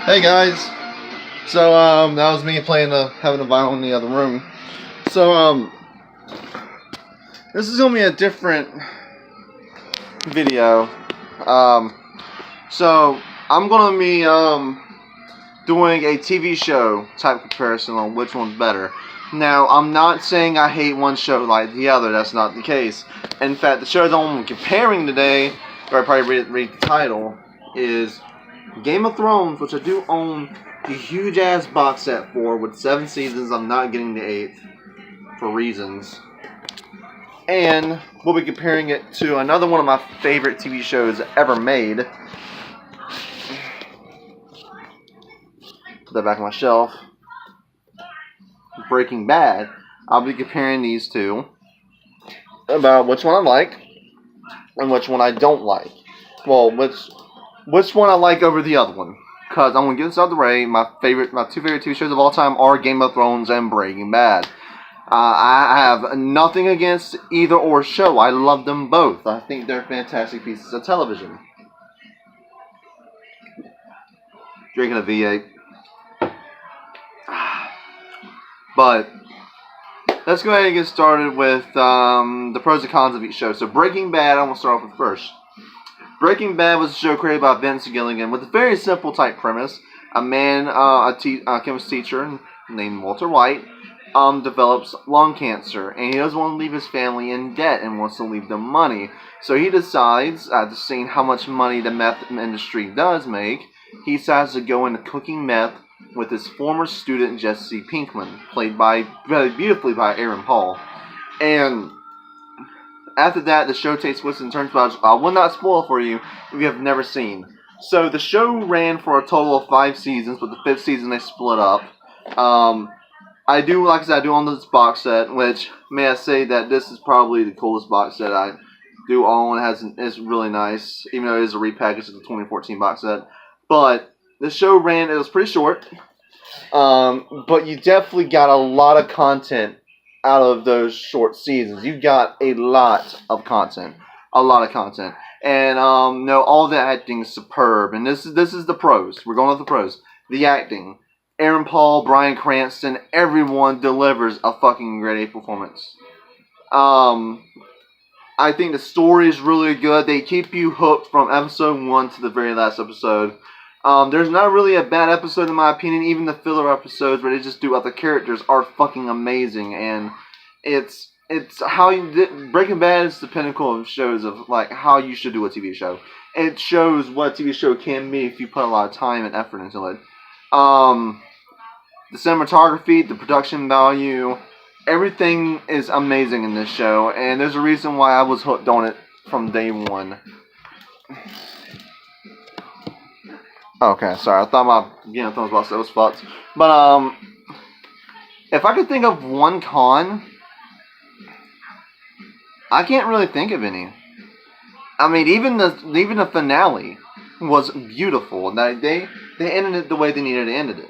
Hey guys. So that was me playing having a vinyl in the other room. So this is gonna be a different video. So I'm gonna be doing a TV show type comparison on which one's better. Now I'm not saying I hate one show like the other. That's not the case. In fact, the show that I'm comparing today, or I probably read the title, is Game of Thrones, which I do own a huge ass box set for with 7 seasons. I'm not getting the 8th for reasons. And we'll be comparing it to another one of my favorite TV shows ever made. Put that back on my shelf. Breaking Bad. I'll be comparing these two about which one I like and which one I don't like. Well, which one I like over the other one. Because I'm going to get this out of the way. My two favorite TV shows of all time are Game of Thrones and Breaking Bad. I have nothing against either or show. I love them both. I think they're fantastic pieces of television. Drinking a V8. But let's go ahead and get started with the pros and cons of each show. So Breaking Bad, I'm going to start off with first. Breaking Bad was a show created by Vince Gilligan with a very simple type premise. A man, a chemist teacher named Walter White, develops lung cancer, and he doesn't want to leave his family in debt and wants to leave them money. So he decides, after seeing how much money the meth industry does make, he decides to go into cooking meth with his former student Jesse Pinkman, played beautifully by Aaron Paul. And after that, the show takes twists and turns, but I will not spoil for you if you have never seen. So the show ran for a total of 5 seasons, but the 5th season they split up. I do own this box set, which, may I say that this is probably the coolest box set I do own. It's really nice, even though it is a repackage of the 2014 box set. But the show ran, it was pretty short, but you definitely got a lot of content out of those short seasons. You got a lot of content. And no, all the acting is superb. And this is the pros. We're going with the pros. The acting. Aaron Paul, Bryan Cranston, everyone delivers a fucking great performance. I think the story is really good. They keep you hooked from episode 1 to the very last episode. There's not really a bad episode in my opinion. Even the filler episodes where they just do other characters are fucking amazing. And it's how Breaking Bad is the pinnacle of shows of like how you should do a TV show. It shows what a TV show can be if you put a lot of time and effort into it. The cinematography, the production value, everything is amazing in this show, and there's a reason why I was hooked on it from day one. Okay, sorry, I thought my Game of Thrones box set was fucked. But, if I could think of one con, I can't really think of any. I mean, even the finale was beautiful. They ended it the way they needed to end it.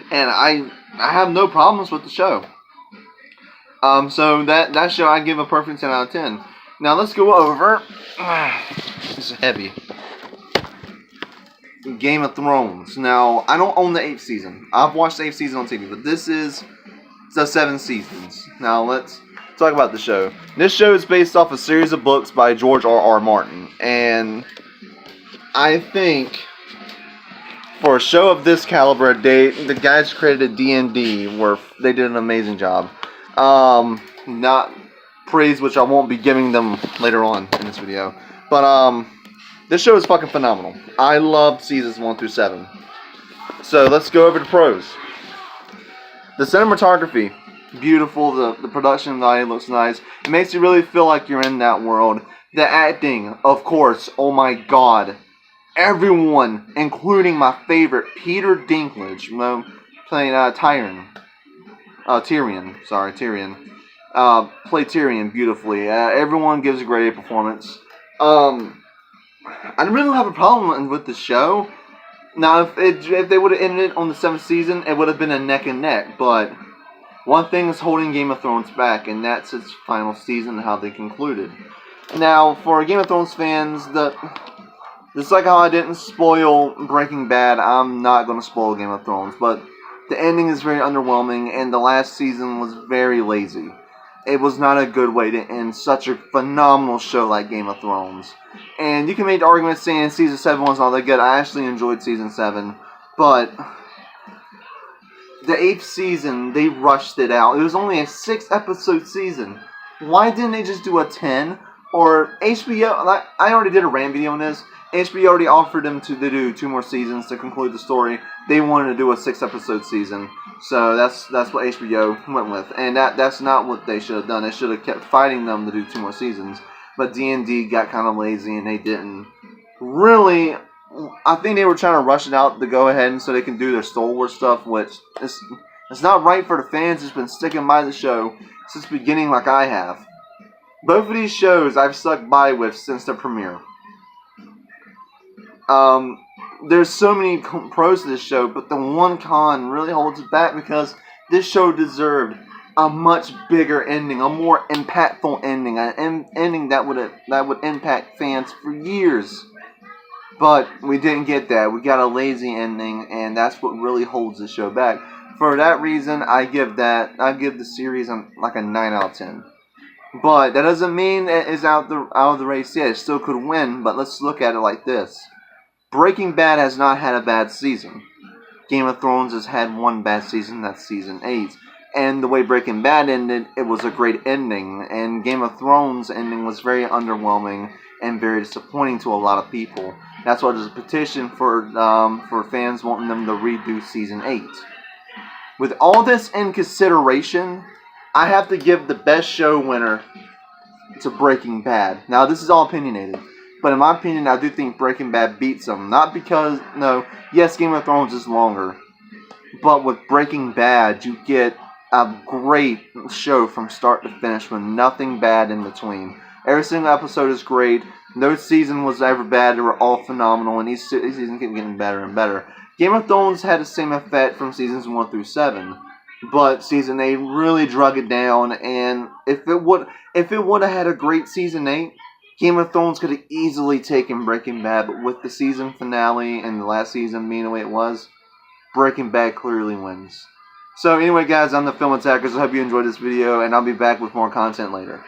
And I have no problems with the show. So that show I give a perfect 10 out of 10. Now let's go over. This is heavy. Game of Thrones. Now I don't own the 8th season. I've watched the 8th season on TV, but this is the 7 seasons. Now let's talk about the show. This show is based off a series of books by George R.R. Martin, and I think for a show of this caliber, the guys who created D&D they did an amazing job. Not praise which I won't be giving them later on in this video, but this show is fucking phenomenal. I loved seasons 1 through 7. So let's go over the pros. The cinematography, beautiful. The production value looks nice. It makes you really feel like you're in that world. The acting, of course, oh my god. Everyone, including my favorite, Peter Dinklage, playing Tyrion. Played Tyrion beautifully. Everyone gives a great performance. I really don't have a problem with the show. Now, if they would have ended it on the 7th season, it would have been a neck and neck. But one thing is holding Game of Thrones back, and that's its final season and how they concluded. Now, for Game of Thrones fans, the Just like how I didn't spoil Breaking Bad, I'm not going to spoil Game of Thrones. But the ending is very underwhelming, and the last season was very lazy. It was not a good way to end such a phenomenal show like Game of Thrones. And you can make the argument saying Season 7 was not that good. I actually enjoyed Season 7. But the 8th season, they rushed it out. It was only a 6-episode season. Why didn't they just do a 10? Or HBO, I already did a rant video on this. HBO already offered them to do 2 more seasons to conclude the story. They wanted to do a 6-episode season. So that's what HBO went with. And that's not what they should have done. They should have kept fighting them to do 2 more seasons. But D&D got kind of lazy and they didn't really. I think they were trying to rush it out to go ahead and so they can do their Star Wars stuff, which it's not right for the fans who's been sticking by the show since the beginning like I have. Both of these shows I've stuck by with since the premiere. There's so many pros to this show, but the one con really holds it back because this show deserved a much bigger ending, a more impactful ending, an ending that would impact fans for years. But we didn't get that. We got a lazy ending, and that's what really holds the show back. For that reason, I give the series like a 9 out of 10. But that doesn't mean it is out of the race yet. It still could win, but let's look at it like this. Breaking Bad has not had a bad season. Game of Thrones has had one bad season, that's season 8. And the way Breaking Bad ended, it was a great ending. And Game of Thrones ending was very underwhelming and very disappointing to a lot of people. That's why there's a petition for fans wanting them to redo season 8. With all this in consideration, I have to give the best show winner to Breaking Bad. Now, this is all opinionated. But in my opinion, I do think Breaking Bad beats them. Not because, yes, Game of Thrones is longer. But with Breaking Bad, you get a great show from start to finish with nothing bad in between. Every single episode is great. No season was ever bad. They were all phenomenal. And each season kept getting better and better. Game of Thrones had the same effect from seasons 1 through 7. But season 8 really drug it down. And if it would have had a great season 8, Game of Thrones could have easily taken Breaking Bad, but with the season finale and the last season being the way it was, Breaking Bad clearly wins. So anyway guys, I'm the Film Attackers. I hope you enjoyed this video, and I'll be back with more content later.